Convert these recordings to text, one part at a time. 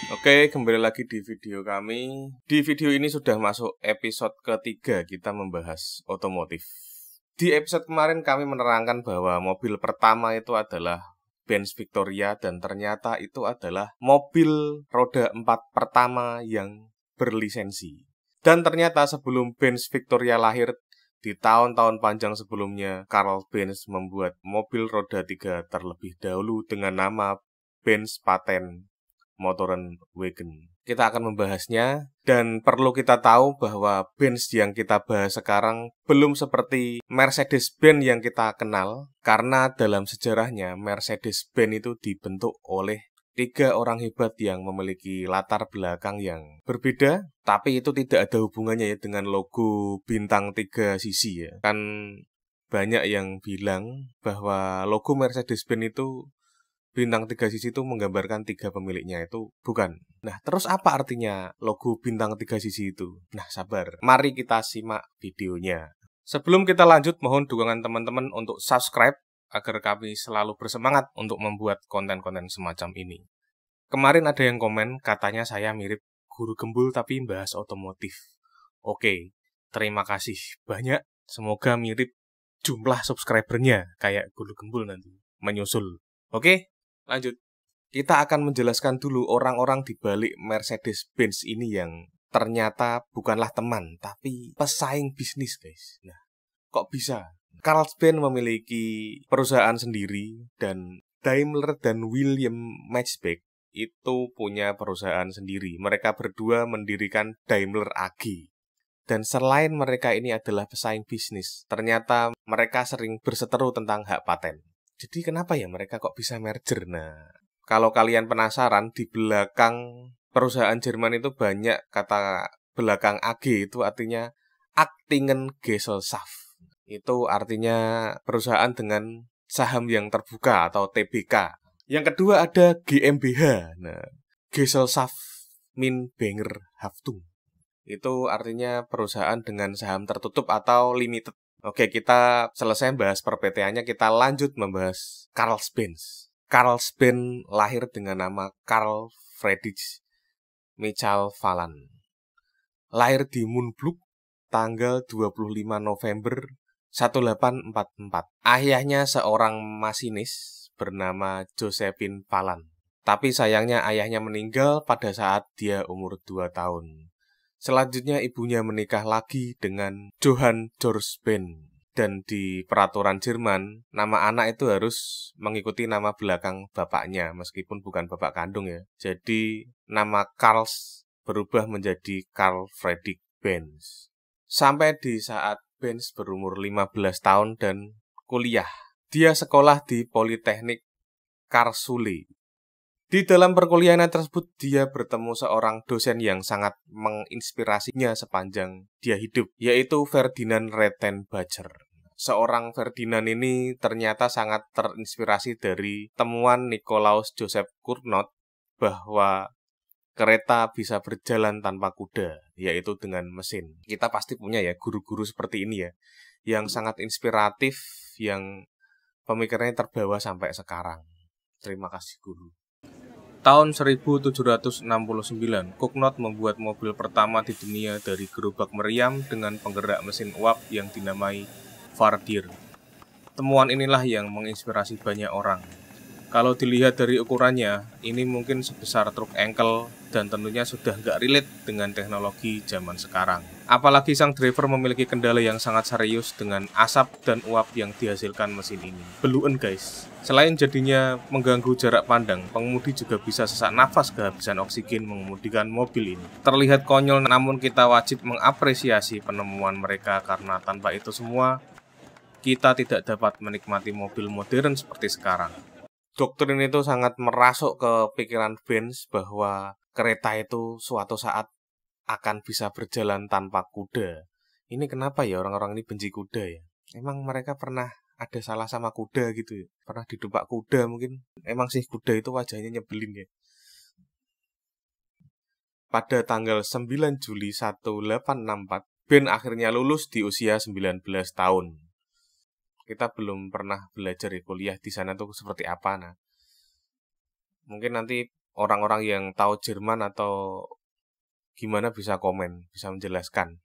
Oke, kembali lagi di video kami. Di video ini sudah masuk episode ketiga kita membahas otomotif. Di episode kemarin kami menerangkan bahwa mobil pertama itu adalah Benz Victoria dan ternyata itu adalah mobil roda 4 pertama yang berlisensi. Dan ternyata sebelum Benz Victoria lahir, di tahun-tahun panjang sebelumnya, Carl Benz membuat mobil roda 3 terlebih dahulu dengan nama Benz Patent Motorenwagen. Kita akan membahasnya dan perlu kita tahu bahwa Benz yang kita bahas sekarang belum seperti Mercedes-Benz yang kita kenal karena dalam sejarahnya Mercedes-Benz itu dibentuk oleh 3 orang hebat yang memiliki latar belakang yang berbeda, tapi itu tidak ada hubungannya ya dengan logo bintang 3 sisi ya. Kan banyak yang bilang bahwa logo Mercedes-Benz itu bintang 3 sisi itu menggambarkan 3 pemiliknya, itu bukan. Nah, terus apa artinya logo bintang 3 sisi itu? Nah, sabar. Mari kita simak videonya. Sebelum kita lanjut, mohon dukungan teman-teman untuk subscribe agar kami selalu bersemangat untuk membuat konten-konten semacam ini. Kemarin ada yang komen, katanya saya mirip guru gembul tapi bahas otomotif. Oke, terima kasih banyak. Semoga mirip jumlah subscribernya kayak guru gembul nanti. Menyusul. Oke? Lanjut, kita akan menjelaskan dulu orang-orang di balik Mercedes-Benz ini yang ternyata bukanlah teman, tapi pesaing bisnis, guys. Nah, kok bisa? Carl Benz memiliki perusahaan sendiri, dan Daimler dan William Maybach itu punya perusahaan sendiri. Mereka berdua mendirikan Daimler AG. Dan selain mereka ini adalah pesaing bisnis, ternyata mereka sering berseteru tentang hak paten. Jadi kenapa ya mereka kok bisa merger? Nah, kalau kalian penasaran, di belakang perusahaan Jerman itu banyak kata belakang AG, itu artinya Aktingen Gesellschaft. Itu artinya perusahaan dengan saham yang terbuka atau TBK. Yang kedua ada GmbH. Nah, Gesellschaft Minbanger Haftung. Itu artinya perusahaan dengan saham tertutup atau limited. Oke, kita selesai bahas per PT-nya, kita lanjut membahas Carl Benz. Carl Benz lahir dengan nama Carl Friedrich Michael Wallin. Lahir di Moonbrook tanggal 25 November 1844. Ayahnya seorang masinis bernama Josephine Wallin. Tapi sayangnya ayahnya meninggal pada saat dia umur 2 tahun. Selanjutnya ibunya menikah lagi dengan Johann Georg Benz. Dan di peraturan Jerman, nama anak itu harus mengikuti nama belakang bapaknya, meskipun bukan bapak kandung ya. Jadi nama Carl berubah menjadi Carl Friedrich Benz. Sampai di saat Benz berumur 15 tahun dan kuliah. Dia sekolah di Politeknik Karlsruhe. Di dalam perkuliahan tersebut, dia bertemu seorang dosen yang sangat menginspirasinya sepanjang dia hidup, yaitu Ferdinand Rettenbacher. Seorang Ferdinand ini ternyata sangat terinspirasi dari temuan Nikolaus Joseph Cournot bahwa kereta bisa berjalan tanpa kuda, yaitu dengan mesin. Kita pasti punya ya guru-guru seperti ini ya, yang sangat inspiratif, yang pemikirannya terbawa sampai sekarang. Terima kasih guru. Tahun 1769, Cournot membuat mobil pertama di dunia dari gerobak meriam dengan penggerak mesin uap yang dinamai Vardier. Temuan inilah yang menginspirasi banyak orang. Kalau dilihat dari ukurannya, ini mungkin sebesar truk engkel dan tentunya sudah nggak relate dengan teknologi zaman sekarang. Apalagi sang driver memiliki kendala yang sangat serius dengan asap dan uap yang dihasilkan mesin ini. Beluen guys. Selain jadinya mengganggu jarak pandang, pengemudi juga bisa sesak nafas kehabisan oksigen mengemudikan mobil ini. Terlihat konyol, namun kita wajib mengapresiasi penemuan mereka karena tanpa itu semua, kita tidak dapat menikmati mobil modern seperti sekarang. Doktrin itu sangat merasuk ke pikiran Benz bahwa kereta itu suatu saat akan bisa berjalan tanpa kuda. Ini kenapa ya orang-orang ini benci kuda ya? Emang mereka pernah ada salah sama kuda gitu ya? Pernah didumpak kuda mungkin? Emang sih kuda itu wajahnya nyebelin ya? Pada tanggal 9 Juli 1864, Benz akhirnya lulus di usia 19 tahun. Kita belum pernah belajar di kuliah di sana tuh seperti apa. Nah, mungkin nanti orang-orang yang tahu Jerman atau gimana bisa komen, bisa menjelaskan.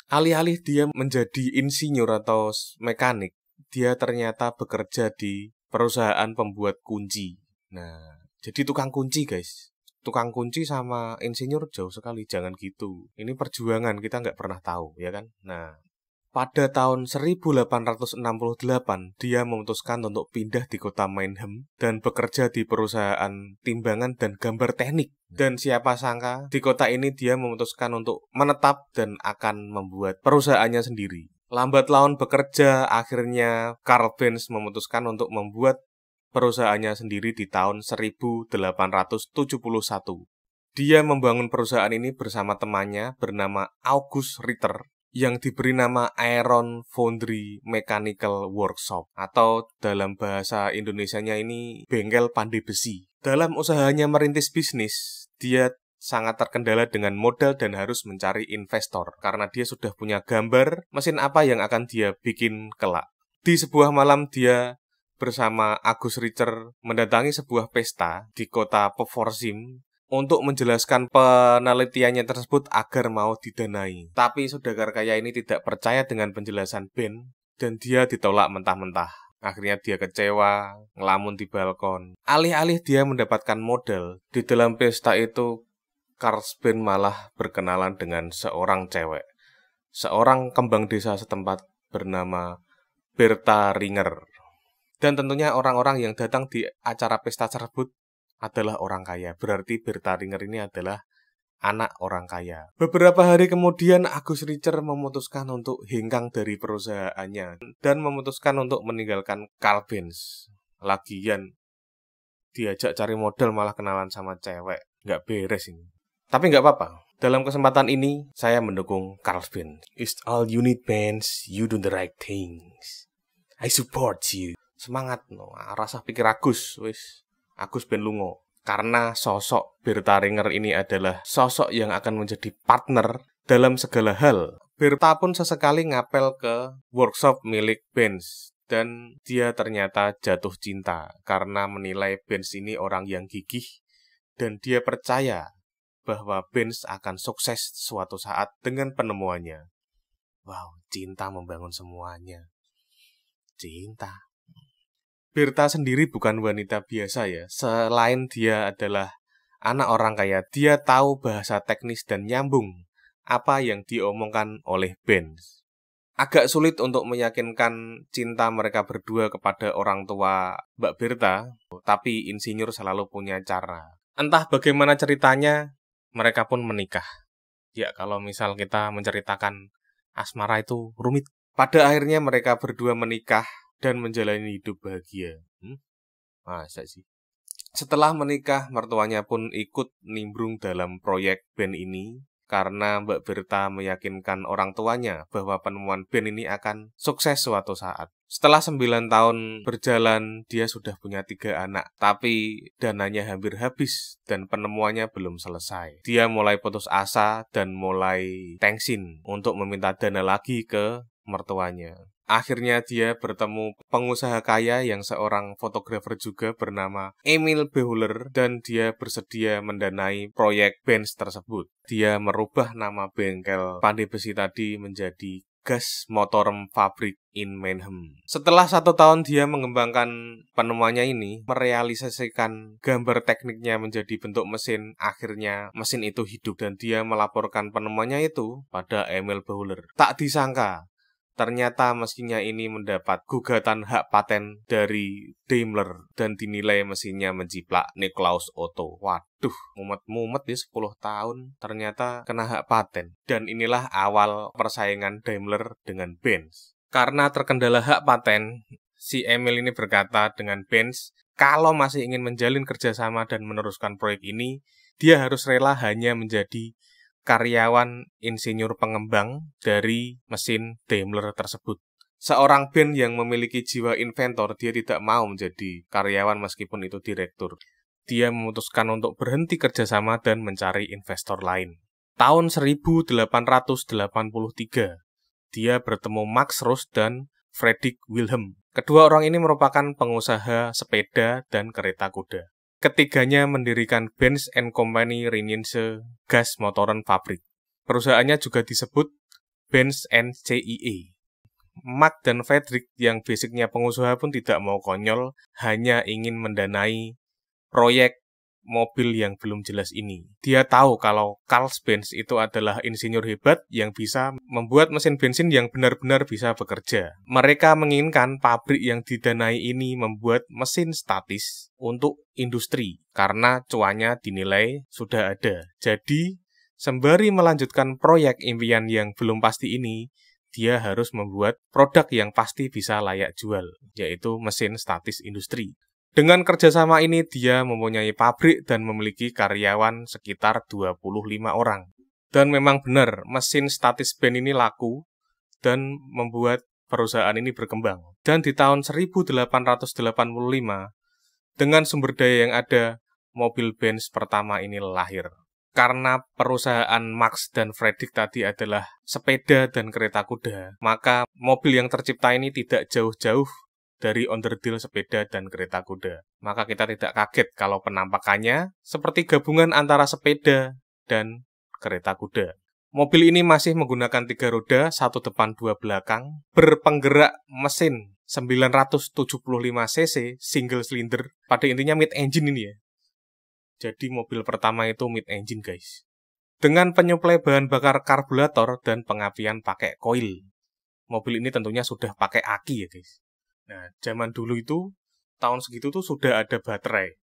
Alih-alih dia menjadi insinyur atau mekanik, dia ternyata bekerja di perusahaan pembuat kunci. Nah, jadi tukang kunci guys. Tukang kunci sama insinyur jauh sekali, jangan gitu. Ini perjuangan, kita nggak pernah tahu, ya kan? Nah, pada tahun 1868, dia memutuskan untuk pindah di kota Mannheim dan bekerja di perusahaan timbangan dan gambar teknik. Dan siapa sangka, di kota ini dia memutuskan untuk menetap dan akan membuat perusahaannya sendiri. Lambat laun bekerja, akhirnya Carl Benz memutuskan untuk membuat perusahaannya sendiri di tahun 1871. Dia membangun perusahaan ini bersama temannya bernama August Ritter yang diberi nama Iron Foundry Mechanical Workshop atau dalam bahasa Indonesianya ini bengkel pandai besi. Dalam usahanya merintis bisnis, dia sangat terkendala dengan modal dan harus mencari investor karena dia sudah punya gambar mesin apa yang akan dia bikin kelak. Di sebuah malam dia bersama Agus Richter mendatangi sebuah pesta di kota Pforzheim untuk menjelaskan penelitiannya tersebut agar mau didanai. Tapi saudagar kaya ini tidak percaya dengan penjelasan Ben dan dia ditolak mentah-mentah. Akhirnya dia kecewa, ngelamun di balkon. Alih-alih dia mendapatkan modal, di dalam pesta itu Carl Ben malah berkenalan dengan seorang cewek. Seorang kembang desa setempat bernama Bertha Ringer. Dan tentunya orang-orang yang datang di acara pesta tersebut adalah orang kaya. Berarti Bertha Ringer ini adalah anak orang kaya. Beberapa hari kemudian Agus Richter memutuskan untuk hengkang dari perusahaannya dan memutuskan untuk meninggalkan Carl Benz. Lagian diajak cari modal malah kenalan sama cewek. Nggak beres ini. Tapi nggak apa-apa. Dalam kesempatan ini saya mendukung Carl Benz. It's all you need, Benz. You do the right things. I support you. Semangat no, rasa pikir Agus Ben lungo. Karena sosok Bertha Ringer ini adalah sosok yang akan menjadi partner dalam segala hal. Bertha pun sesekali ngapel ke workshop milik Benz dan dia ternyata jatuh cinta karena menilai Benz ini orang yang gigih dan dia percaya bahwa Benz akan sukses suatu saat dengan penemuannya. Wow, cinta membangun semuanya. Cinta. Bertha sendiri bukan wanita biasa ya. Selain dia adalah anak orang kaya, dia tahu bahasa teknis dan nyambung apa yang diomongkan oleh Benz. Agak sulit untuk meyakinkan cinta mereka berdua kepada orang tua Mbak Bertha, tapi insinyur selalu punya cara. Entah bagaimana ceritanya, mereka pun menikah. Ya, kalau misal kita menceritakan asmara itu rumit. Pada akhirnya mereka berdua menikah dan menjalani hidup bahagia. Masa sih? Setelah menikah, mertuanya pun ikut nimbrung dalam proyek band ini karena Mbak Bertha meyakinkan orang tuanya bahwa penemuan band ini akan sukses suatu saat. Setelah 9 tahun berjalan, dia sudah punya 3 anak, tapi dananya hampir habis dan penemuannya belum selesai. Dia mulai putus asa dan mulai tengsin untuk meminta dana lagi ke mertuanya. Akhirnya dia bertemu pengusaha kaya yang seorang fotografer juga bernama Emil Behuler dan dia bersedia mendanai proyek Benz tersebut. Dia merubah nama bengkel pandai besi tadi menjadi Gas Motoren Fabrik in Mannheim. Setelah 1 tahun dia mengembangkan penemuannya ini, merealisasikan gambar tekniknya menjadi bentuk mesin, akhirnya mesin itu hidup dan dia melaporkan penemuannya itu pada Emil Behuler. Tak disangka, ternyata mesinnya ini mendapat gugatan hak paten dari Daimler dan dinilai mesinnya menjiplak Nikolaus Otto. Waduh, mumet-mumet ya 10 tahun ternyata kena hak paten. Dan inilah awal persaingan Daimler dengan Benz. Karena terkendala hak paten, si Emil ini berkata dengan Benz, kalau masih ingin menjalin kerjasama dan meneruskan proyek ini, dia harus rela hanya menjadi karyawan insinyur pengembang dari mesin Daimler tersebut. Seorang Ben yang memiliki jiwa inventor, dia tidak mau menjadi karyawan meskipun itu direktur. Dia memutuskan untuk berhenti kerjasama dan mencari investor lain. Tahun 1883, dia bertemu Max Roos dan Friedrich Wilhelm. Kedua orang ini merupakan pengusaha sepeda dan kereta kuda. ketiganya mendirikan Benz & Company Rheinische Gasmotorenfabrik. Perusahaannya juga disebut Benz & CIE. Mark dan Fredrik yang basicnya pengusaha pun tidak mau konyol, hanya ingin mendanai proyek mobil yang belum jelas ini. Dia tahu kalau Carl Benz itu adalah insinyur hebat yang bisa membuat mesin bensin yang benar-benar bisa bekerja. Mereka menginginkan pabrik yang didanai ini membuat mesin statis untuk industri karena cuannya dinilai sudah ada. Jadi, sembari melanjutkan proyek impian yang belum pasti ini, dia harus membuat produk yang pasti bisa layak jual, yaitu mesin statis industri. Dengan kerjasama ini, dia mempunyai pabrik dan memiliki karyawan sekitar 25 orang. Dan memang benar, mesin statis Benz ini laku dan membuat perusahaan ini berkembang. Dan di tahun 1885, dengan sumber daya yang ada, mobil Benz pertama ini lahir. Karena perusahaan Max dan Fredrik tadi adalah sepeda dan kereta kuda, maka mobil yang tercipta ini tidak jauh-jauh dari onderdil sepeda dan kereta kuda. Maka kita tidak kaget kalau penampakannya seperti gabungan antara sepeda dan kereta kuda. Mobil ini masih menggunakan 3 roda, 1 depan 2 belakang, berpenggerak mesin 975 cc single cylinder. Pada intinya mid engine ini ya. Jadi mobil pertama itu mid engine guys. Dengan penyuplai bahan bakar karburator dan pengapian pakai koil. Mobil ini tentunya sudah pakai aki ya guys. Nah, zaman dulu itu, tahun segitu tuh sudah ada baterai.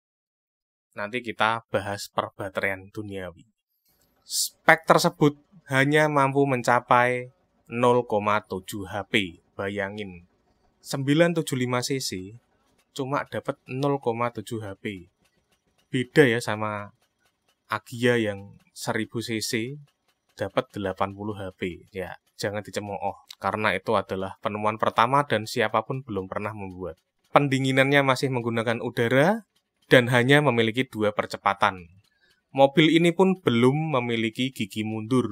Nanti kita bahas perbateraian duniawi. Spek tersebut hanya mampu mencapai 0,7 HP. Bayangin, 975 cc cuma dapat 0,7 HP. Beda ya sama Agya yang 1000 cc dapat 80 HP. Ya, jangan dicemooh, karena itu adalah penemuan pertama dan siapapun belum pernah membuat. Pendinginannya masih menggunakan udara dan hanya memiliki 2 percepatan. Mobil ini pun belum memiliki gigi mundur.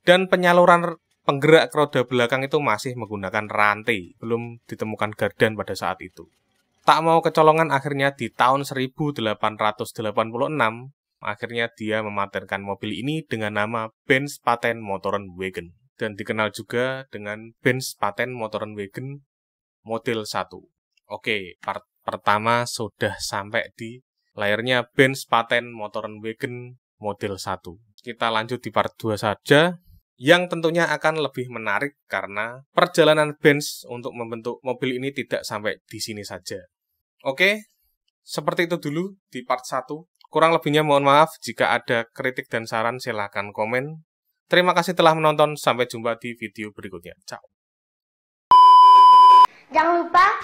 Dan penyaluran penggerak roda belakang itu masih menggunakan rantai, belum ditemukan gardan pada saat itu. Tak mau kecolongan, akhirnya di tahun 1886, akhirnya dia mematenkan mobil ini dengan nama Benz Patent Motorenwagen. Dan dikenal juga dengan Benz Patent Motorenwagen model 1. Oke, part pertama sudah sampai di layarnya Benz Patent Motorenwagen model 1. Kita lanjut di part 2 saja, yang tentunya akan lebih menarik karena perjalanan Benz untuk membentuk mobil ini tidak sampai di sini saja. Oke, seperti itu dulu di part 1. Kurang lebihnya mohon maaf, jika ada kritik dan saran silahkan komen. Terima kasih telah menonton, sampai jumpa di video berikutnya. Ciao. Jangan lupa